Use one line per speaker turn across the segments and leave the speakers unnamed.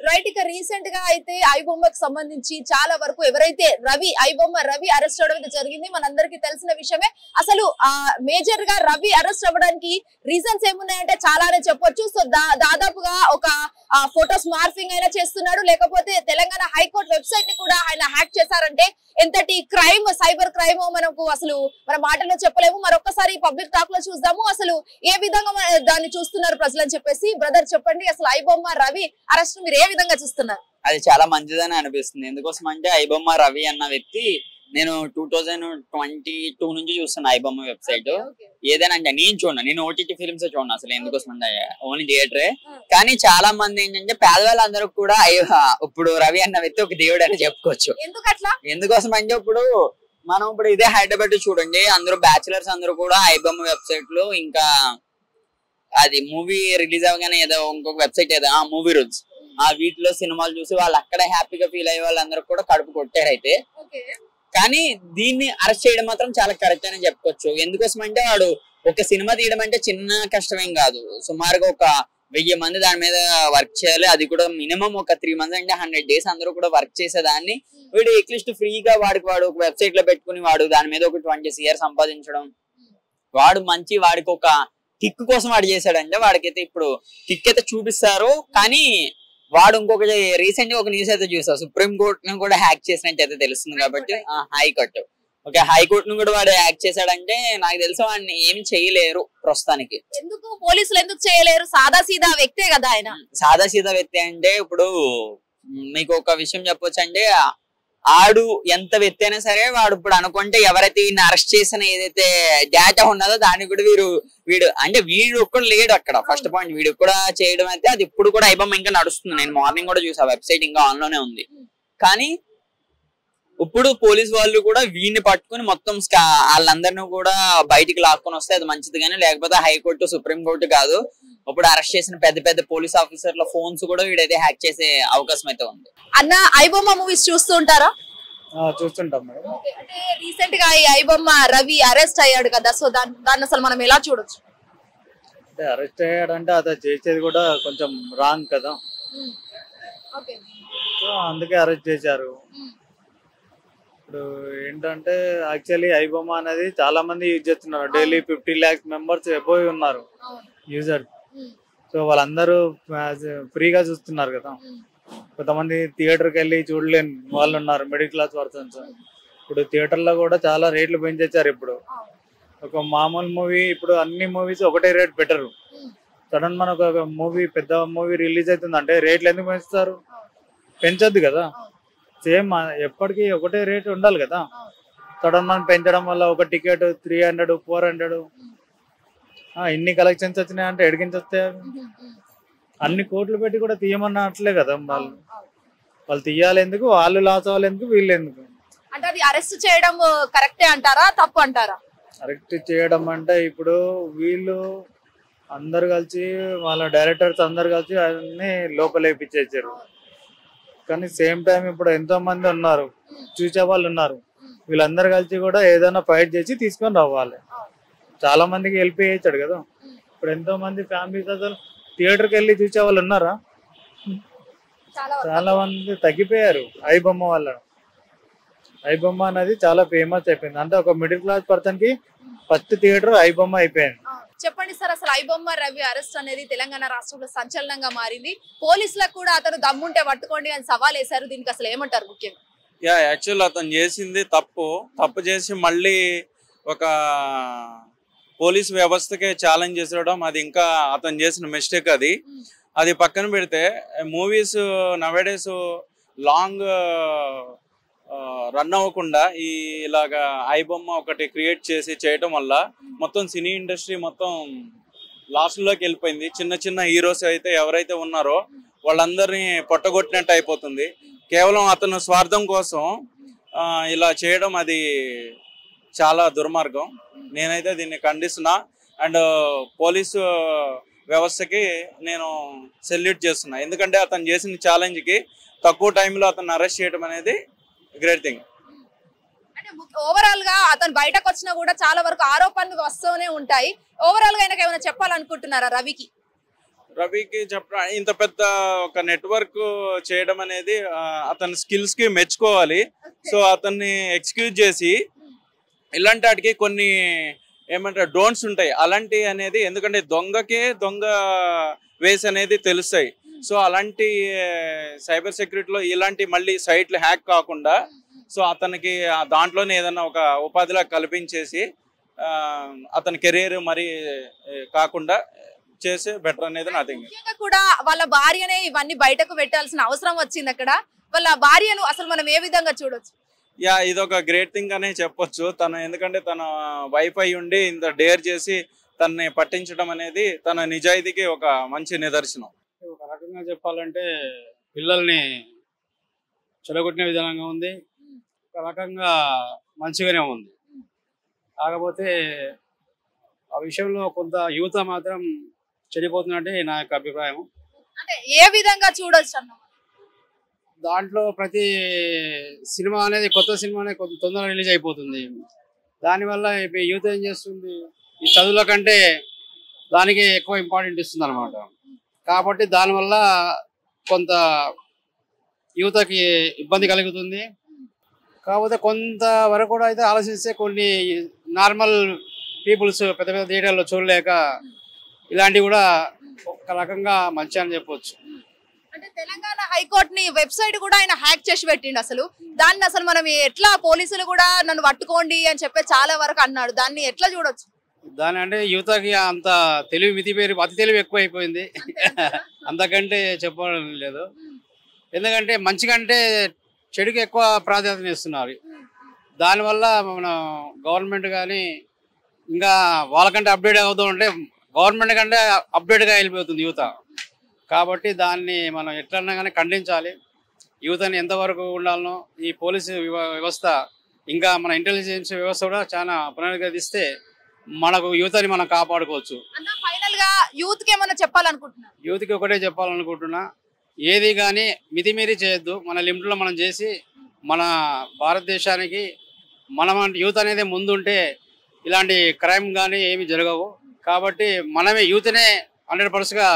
Right. ఇక recent గా అయితే ఐబొమ్మకి సంబంధించి చాలా వరకు ఎవరైతే ఐబొమ్మ రవి అరెస్ట్ అవడం అయితే జరిగింది. మనందరికీ తెలిసిన విషయమే. అసలు మేజర్ గా రవి అరెస్ట్ అవ్వడానికి రీజన్స్ ఏమున్నాయంటే చాలానే చెప్పొచ్చు. సో దాదాపుగా ఒక ఫోటోస్ మార్ఫింగ్ అయినా చేస్తున్నాడు, లేకపోతే తెలంగాణ హైకోర్టు వెబ్సైట్ ని కూడా ఆయన హ్యాక్ చేశారంటే ఎంతటి క్రైమ్, సైబర్ క్రైమ్ మనకు అసలు మన మాటల్లో చెప్పలేము. మరొకసారి పబ్లిక్ టాక్ లో చూద్దాము అసలు ఏ విధంగా దాన్ని చూస్తున్నారు ప్రజలు అని చెప్పేసి. బ్రదర్ చెప్పండి, అసలు ఐబొమ్మ రవి అరెస్ట్ మీరు ఏ విధంగా చూస్తున్నారు?
అది చాలా మంచిదని అనిపిస్తుంది. ఎందుకోసం అంటే ఐబొమ్మ రవి అన్న వ్యక్తి నేను 2022 నుంచి చూస్తున్నా ఐబొమ్మ వెబ్సైట్. ఏదైనా అంటే నేను చూడను, నేను ఓటీటీ ఫిల్మ్స్ చూడను అసలు. ఎందుకోసం అంటే ఓన్లీ థియేటరే. కానీ చాలా మంది ఏంటంటే పేదవాళ్ళందరూ కూడా ఇప్పుడు రవి అన్న వ్యక్తి ఒక దేవుడు అని చెప్పుకోవచ్చు. ఎందుకోసం అంటే ఇప్పుడు మనం ఇదే హైదరాబాద్ చూడండి, అందరూ బ్యాచిలర్స్ అందరూ కూడా ఐబొమ్మ వెబ్సైట్ లో, ఇంకా అది మూవీ రిలీజ్ అవగానే ఏదో ఇంకొక వెబ్సైట్ ఏదో మూవీ రూల్స్, వీటిలో సినిమాలు చూసి వాళ్ళు అక్కడే హ్యాపీగా ఫీల్ అయ్యే వాళ్ళందరూ కూడా కడుపు కొట్టారైతే. కానీ దీన్ని అరెస్ట్ చేయడం మాత్రం చాలా కరెక్ట్ అని చెప్పుకోవచ్చు. ఎందుకోసం అంటే వాడు ఒక సినిమా తీయడం అంటే చిన్న కష్టమేం కాదు. సుమారుగా ఒక 1000 మంది దాని మీద వర్క్ చేయాలి. అది కూడా మినిమం ఒక 3 months అంటే 100 days అందరూ కూడా వర్క్ చేసేదాన్ని వీడు అట్లీస్ట్ ఫ్రీగా వాడు ఒక వెబ్సైట్ లో పెట్టుకుని వాడు దాని మీద ఒక 20 CR సంపాదించడం. వాడికి ఒక కిక్ కోసం వాడు చేశాడంటే వాడికైతే ఇప్పుడు కిక్ అయితే చూపిస్తారు. కానీ వాడు ఇంకొకటి రీసెంట్ గా ఒక న్యూస్ అయితే చూసావు, సుప్రీం కోర్ట్ ను కూడా హ్యాక్ చేసినట్టు అయితే తెలుస్తుంది. కాబట్టి హైకోర్టు ను కూడా వాడు హ్యాక్ చేశాడంటే నాకు తెలిసి వాడిని ఏం చేయలేరు ప్రస్తుతానికి.
ఎందుకు పోలీసులు ఎందుకు చేయలేరు? సాదా సీదా వ్యక్తే కదా ఆయన.
సాదా సీదా వ్యక్తి అంటే ఇప్పుడు మీకు ఒక విషయం చెప్పొచ్చు అంటే ఆడు ఎంత వ్యక్తి అయినా సరే వాడు ఇప్పుడు అనుకుంటే ఎవరైతే ఈయన అరెస్ట్ చేసిన ఏదైతే డేటా ఉన్నదో దాన్ని కూడా వీడు ఒక్కడు లేడు అక్కడ. ఫస్ట్ పాయింట్ వీడు కూడా చేయడం అయితే అది ఇప్పుడు కూడా ఐబొమ్మ ఇంకా నడుస్తుంది. నేను మార్నింగ్ కూడా చూసా, వెబ్సైట్ ఇంకా ఆన్ లోనే ఉంది. కానీ ఇప్పుడు పోలీస్ వాళ్ళు కూడా వీడిని పట్టుకుని మొత్తం వాళ్ళందరినీ కూడా బయటికి లాక్కొని వస్తే అది మంచిది. కానీ లేకపోతే హైకోర్టు, సుప్రీం కోర్టు కాదు, ఇప్పుడు అరెస్ట్ చేసిన పెద్ద పెద్ద పోలీస్ ఆఫీసర్ల ఫోన్స్ కూడా వీడైతే హ్యాక్ చేసే అవకాశం అయితే ఉంది.
అన్న ఐబొమ్మ మూవీస్ చూస్తూ ఉంటారా?
చూస్తుంటాం మేడం.
అంటే రీసెంట్ గా ఈ ఐబొమ్మ రవి అరెస్ట్ అయ్యాడు కదా, సో దాన్ని అసలు మనం ఎలా చూడొచ్చు?
అంటే అరెస్ట్ అయ్యాడంటే అతను చేసేది కూడా కొంచెం రాంగ్ కదా, సో అందుకే అరెస్ట్ చేశారు. ఇప్పుడు ఏంటంటే యాక్చువల్లీ ఐబొమ్మ అనేది చాలా మంది యూజ్ చేస్తున్నారు. డైలీ 50 lakhs members అబోవ్ ఉన్నారు యూజర్. సో వాళ్ళందరూ ఫ్రీగా చూస్తున్నారు కదా. కొంతమంది థియేటర్కి వెళ్ళి చూడలేని వాళ్ళు ఉన్నారు, మిడిల్ క్లాస్ పర్సన్స్. ఇప్పుడు థియేటర్లో కూడా చాలా రేట్లు పెంచేశారు. ఇప్పుడు ఒక మామూలు మూవీ, ఇప్పుడు అన్ని మూవీస్ ఒకటే రేట్ పెట్టరు. సడన్ మనకు ఒక మూవీ, పెద్ద మూవీ రిలీజ్ అవుతుందంటే రేట్లు ఎందుకు పెంచుతారు? పెంచొద్దు కదా. సేమ్ ఎప్పటికీ ఒకటే రేట్ ఉండాలి కదా. సడన్ మనం పెంచడం వల్ల ఒక టికెట్ 300, 400 ఇన్ని కలెక్షన్స్ వచ్చినాయంటే ఎడికించి వస్తాయి. అన్ని కోట్లు పెట్టి కూడా తీయమన్నట్లే కదా. వాళ్ళు తీయాలి ఎందుకు? వాళ్ళు లాస్ అవ్వాలి ఎందుకు? వీళ్ళు ఎందుకు?
అంటే అది అరెస్ట్ చేయడం కరెక్టే అంటారా, తప్పు అంటారా?
అరెస్ట్ చేయడం అంటే ఇప్పుడు వీళ్ళు అందరు కలిసి, వాళ్ళ డైరెక్టర్స్ అందరు కలిసి అన్ని లోపలేపించేసారు. కానీ సేమ్ టైం ఇప్పుడు ఎంతో మంది ఉన్నారు, చూసే వాళ్ళు ఉన్నారు. వీళ్ళందరూ కలిసి కూడా ఏదైనా ఫైట్ చేసి తీసుకొని రావాలి. చాలా మందికి హెల్ప్ చేయించాడు కదా. ఇప్పుడు ఎంతో మంది ఫ్యామిలీస్ అసలు థియేటర్కి వెళ్ళి చూసే వాళ్ళు ఉన్నారా? చాలా మంది తగ్గిపోయారు ఐబొమ్మ వల్ల. ఐబొమ్మ అనేది చాలా ఫేమస్ అయిపోయింది. అంటే ఒక మిడిల్ క్లాస్ పర్సన్ కి ఫస్ట్ థియేటర్ ఐబొమ్మ అయిపోయింది.
చెప్పండి సార్, అసలు ఐబొమ్మ రవి అరెస్ట్ అనేది తెలంగాణ రాష్ట్రంలో సంచలనంగా మారింది. పోలీసులకు కూడా అతను దమ్ముంటే పట్టుకోండి అని సవాల్ వేశారు. దీనికి అసలు ఏమంటారు? ముఖ్యంగా
యాక్చువల్ అతను చేసింది తప్పు చేసి మళ్ళీ ఒక పోలీస్ వ్యవస్థకే ఛాలెంజ్ చేసడం, అది ఇంకా అతను చేసిన మిస్టేక్. అది పక్కన పెడితే మూవీస్ నవేడేస్ లాంగ్ రన్ అవ్వకుండా ఇలాగా ఐబొమ్మ ఒకటి క్రియేట్ చేసి చేయటం వల్ల మొత్తం సినీ ఇండస్ట్రీ మొత్తం లాస్ట్లోకి వెళ్ళిపోయింది. చిన్న చిన్న హీరోస్ అయితే ఎవరైతే ఉన్నారో వాళ్ళందరినీ పొట్టగొట్టినట్టు అయిపోతుంది. కేవలం అతను స్వార్థం కోసం ఇలా చేయడం అది చాలా దుర్మార్గం. నేనైతే దీన్ని ఖండిస్తున్నా. అండ్ పోలీసు వ్యవస్థకి నేను సెల్యూట్ చేస్తున్నా. ఎందుకంటే అతను చేసిన ఛాలెంజ్కి తక్కువ టైంలో అతను అరెస్ట్ చేయడం అనేది గ్రేట్ థింగ్.
అంటే ఓవరాల్ గా అతను బయటకు వచ్చినా కూడా చాలా వరకు ఆరోపణలు వస్తూనే ఉంటాయి. ఓవరాల్ గా ఆయనకు ఏమైనా చెప్పాలనుకుంటున్నారా రవికి?
రవికి ఇంత పెద్ద ఒక నెట్వర్క్ చేయడం అనేది అతని స్కిల్స్ కి మెచ్చుకోవాలి. సో అతన్ని ఎక్స్క్యూజ్ చేసి ఇలాంటి వాటికి కొన్ని ఏమంటారు డోంట్స్ ఉంటాయి అలాంటి అనేది, ఎందుకంటే దొంగకే దొంగ వేస్ అనేది తెలుస్తాయి. సో అలాంటి సైబర్ సెక్యూరిటీలో ఇలాంటి మళ్ళీ సైట్లు హ్యాక్ కాకుండా సో అతనికి దాంట్లోనే ఏదన్నా ఒక ఉపాధిలా కల్పించేసి అతని కెరీర్ మరి కాకుండా చేసే బెటర్ అనేది నా థింక్.
కూడా వాళ్ళ భార్యనే ఇవన్నీ బయటకు పెట్టాల్సిన అవసరం వచ్చింది అక్కడ. వాళ్ళ భార్యను అసలు మనం ఏ విధంగా చూడొచ్చు?
యా, ఇదొక గ్రేట్ థింగ్ అనే చెప్పొచ్చు. ఎందుకంటే తన వైఫ్ అయి ఉండి ఇంత డేర్ చేసి తనని పట్టించడం అనేది తన నిజాయితీకి ఒక మంచి నిదర్శనం.
ఒక రకంగా చెప్పాలంటే పిల్లల్ని చెడగొట్టిన విధానంగా ఉంది, ఒక రకంగా మంచిగానే ఉంది. కాకపోతే ఆ విషయంలో కొంత యువత మాత్రం చెడిపోతున్నట్టే నా యొక్క అభిప్రాయం.
అంటే ఏ విధంగా చూడొచ్చు అన్న?
దాంట్లో ప్రతి సినిమా అనేది కొత్త సినిమా అనేది కొంత తొందరగా రిలీజ్ అయిపోతుంది. దానివల్ల యూత్ ఏం చేస్తుంది, ఈ చదువుల కంటే దానికి ఎక్కువ ఇంపార్టెంట్ ఇస్తుంది అనమాట. కాబట్టి దానివల్ల కొంత యువతకి ఇబ్బంది కలుగుతుంది. కాకపోతే కొంతవరకు కూడా అయితే ఆలోచిస్తే కొన్ని నార్మల్ పీపుల్స్ పెద్ద పెద్ద థియేటర్లో చూడలేక ఇలాంటివి కూడా ఒక రకంగా మంచి అని చెప్పొచ్చు.
అంటే తెలంగాణ హైకోర్టుని వెబ్సైట్ కూడా ఆయన హ్యాక్ చేసి పెట్టిండు. అసలు దాన్ని అసలు మనం ఎట్లా, పోలీసులు కూడా నన్ను పట్టుకోండి అని చెప్పి చాలా వరకు అన్నాడు. దాన్ని ఎట్లా చూడొచ్చు?
దాని అంటే యువతకి అంత తెలివి మితిపేరి అతి తెలివి ఎక్కువ అయిపోయింది. అంతకంటే చెప్పడం లేదు. ఎందుకంటే మంచి కంటే చెడుకి ఎక్కువ ప్రాధాన్యత ఇస్తున్నారు. దానివల్ల మన గవర్నమెంట్ కానీ ఇంకా వాళ్ళకంటే అప్డేట్ అవుతూ ఉంటే గవర్నమెంట్ కంటే అప్డేట్గా వెళ్ళిపోతుంది యువత. కాబట్టి దాన్ని మనం ఎట్లన్నా కానీ ఖండించాలి. యువతని ఎంతవరకు ఉండాలనో ఈ పోలీసు వ్యవస్థ ఇంకా మన ఇంటెలిజెన్స్ వ్యవస్థ కూడా చాలా పునరుద్ధరిస్తే మనకు యువతని మనం కాపాడుకోవచ్చు.
ఫైనల్ గా యూత్ కి ఏమన్నా చెప్పాలనుకుంటున్నా?
యూత్కి ఒకటే చెప్పాలనుకుంటున్నా, ఏది కానీ మితిమీరి చేయొద్దు. మన లిమిట్లో మనం చేసి మన భారతదేశానికి మనం యూత్ అనేది ముందుంటే ఇలాంటి క్రైమ్ కానీ ఏమి జరగవు. కాబట్టి మనమే యూత్నే 100%గా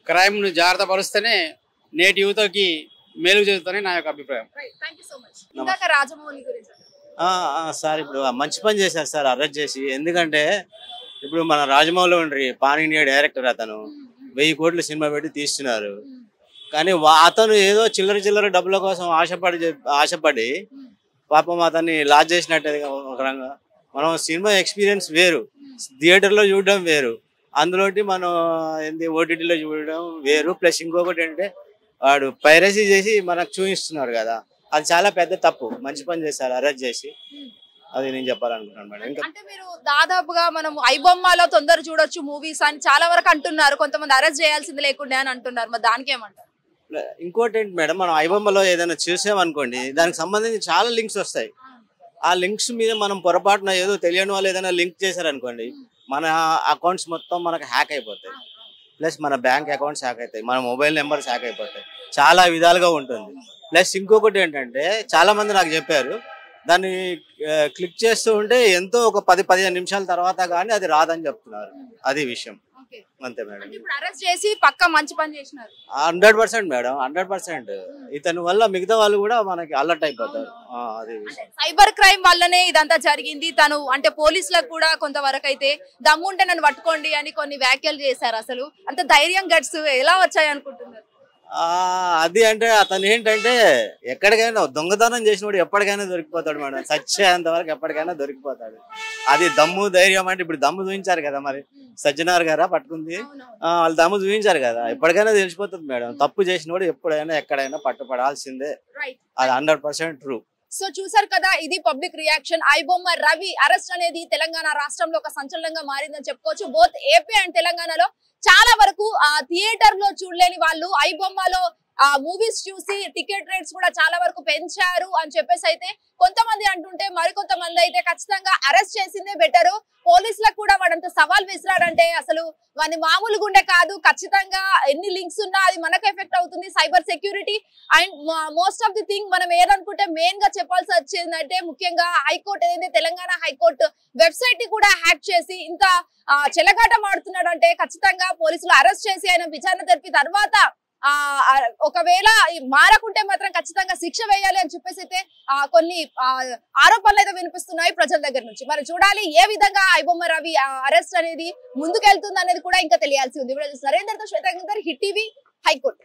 క్రైమ్ను జాగ్రత్త పరుస్తేనే నేటి యువతకి మేలు జరుగుతుందని నా యొక్క అభిప్రాయం.
రాజమౌళి గురించి
సార్ ఇప్పుడు మంచి పని చేశారు సార్ అరెస్ట్ చేసి. ఎందుకంటే ఇప్పుడు మన రాజమౌళి ఉండ్రి పాన్ ఇండియా డైరెక్టర్, అతను 1000 కోట్ల సినిమా పెట్టి తీస్తున్నారు. కానీ అతను ఏదో చిల్లర డబ్బుల కోసం ఆశపడి పాపం అతన్ని లాస్ చేసినట్టు. ఒక రంగా మనం సినిమా ఎక్స్పీరియన్స్ వేరు, థియేటర్లో చూడడం వేరు, అందులోటి మనం ఓటీటీలో చూడడం వేరు. ప్లస్ ఇంకొకటి ఏంటంటే వాడు పైరసీ చేసి మనకు చూపిస్తున్నారు కదా, అది చాలా పెద్ద తప్పు. మంచి పని చేశారు అరెస్ట్ చేసి, అది నేను చెప్పాలనుకుంటున్నాను మేడం. ఇంకా
అంటే మీరు దాదాపుగా మనం ఐబొమ్మలో తొందర చూడొచ్చు మూవీస్ అని చాలా వరకు అంటున్నారు, కొంతమంది అరెస్ట్ చేయాల్సింది లేకుండా అని అంటున్నారు. మరి దానికి ఏమంటారు?
ఇంకోటి ఏంటి మేడం, మనం ఐబొమ్మలో ఏదైనా చూసామనుకోండి, దానికి సంబంధించి చాలా లింక్స్ వస్తాయి. ఆ లింక్స్ మీద మనం పొరపాటున ఏదో తెలియని వాళ్ళు ఏదైనా లింక్ చేశారనుకోండి, మన అకౌంట్స్ మొత్తం మనకు హ్యాక్ అయిపోతాయి. ప్లస్ మన బ్యాంక్ అకౌంట్స్ హ్యాక్ అవుతాయి, మన మొబైల్ నెంబర్స్ హ్యాక్ అయిపోతాయి, చాలా విధాలుగా ఉంటుంది. ప్లస్ ఇంకొకటి ఏంటంటే చాలా మంది నాకు చెప్పారు, దాన్ని క్లిక్ చేస్తూ ఉంటే ఎంతో ఒక 10-15 నిమిషాల తర్వాత కానీ అది రాదని చెప్తున్నారు. అది విషయం. అంతే మేడం.
అరెస్ట్ చేసి పక్కా మంచి పని చేసినారు.
100% మేడం, 100%. ఇతని వల్ల మిగతా వాళ్ళు కూడా మనకి అలర్ట్ అయిపోతారు. అది
సైబర్ క్రైమ్ వల్లనే ఇదంతా జరిగింది. తను అంటే పోలీసులకు కూడా కొంతవరకు అయితే దమ్ముంటే నన్ను పట్టుకోండి అని కొన్ని వ్యాఖ్యలు చేశారు. అసలు అంత ధైర్యం గట్స్ ఎలా వచ్చాయి అనుకుంటున్నారు?
అది అంటే అతను ఏంటంటే ఎక్కడికైనా దొంగతనం చేసినప్పుడు ఎప్పటికైనా దొరికిపోతాడు మేడం, చచ్చేంత వరకు ఎప్పటికైనా దొరికిపోతాడు. అది దమ్ము ధైర్యం అంటే ఇప్పుడు దమ్ము చూపించారు కదా, మరి సజ్జనార్ గారా పట్టుకుంది, వాళ్ళు దమ్ము చూపించారు కదా, ఎప్పటికైనా తెలిసిపోతుంది మేడం. తప్పు చేసినప్పుడు ఎప్పుడైనా ఎక్కడైనా పట్టుపడాల్సిందే, అది 100% ట్రూ.
సో చూసారు కదా, ఇది public reaction. IBomma Ravi arrest అనేది తెలంగాణ రాష్ట్రంలో ఒక సంచలనంగా మారిందని చెప్పుకోవచ్చు. బోత్ ఏపీ అండ్ తెలంగాణలో చాలా వరకు థియేటర్ లో చూడలేని వాళ్ళు ఐబొమ్మలో మూవీస్ చూసి టికెట్ రేట్స్ కూడా చాలా వరకు పెంచారు అని చెప్పేసి అయితే కొంతమంది అంటుంటే, మరికొంతమంది అయితే ఖచ్చితంగా అరెస్ట్ చేసిందే బెటరు. పోలీసులకు కూడా వాడంత సవాల్ విసిరాడంటే అసలు వాని మామూలు గుండె కాదు. ఖచ్చితంగా ఎన్ని లింక్స్ ఉన్నా అది మనకు ఎఫెక్ట్ అవుతుంది. Cyber security and most of the thing మనం ఏదనుకుంటే మెయిన్ గా చెప్పాల్సి వచ్చిందంటే, ముఖ్యంగా హైకోర్టు ఏదైతే తెలంగాణ హైకోర్టు వెబ్సైట్ ని కూడా హ్యాక్ చేసి ఇంత చెలగాటం ఆడుతున్నాడు అంటే ఖచ్చితంగా పోలీసులు అరెస్ట్ చేసి ఆయన విచారణ జరిపి తర్వాత ఒకవేళ మారకుంటే మాత్రం ఖచ్చితంగా శిక్ష వేయాలి అని చెప్పేసి అయితే కొన్ని ఆరోపణలు అయితే వినిపిస్తున్నాయి ప్రజల దగ్గర నుంచి. మరి చూడాలి ఏ విధంగా ఐబొమ్మ రవి అరెస్ట్ అనేది ముందుకెళ్తుంది అనేది కూడా ఇంకా తెలియాల్సి ఉంది. నరేందర్తో శ్వేత హిట్ టీవీ, హైకోర్టు.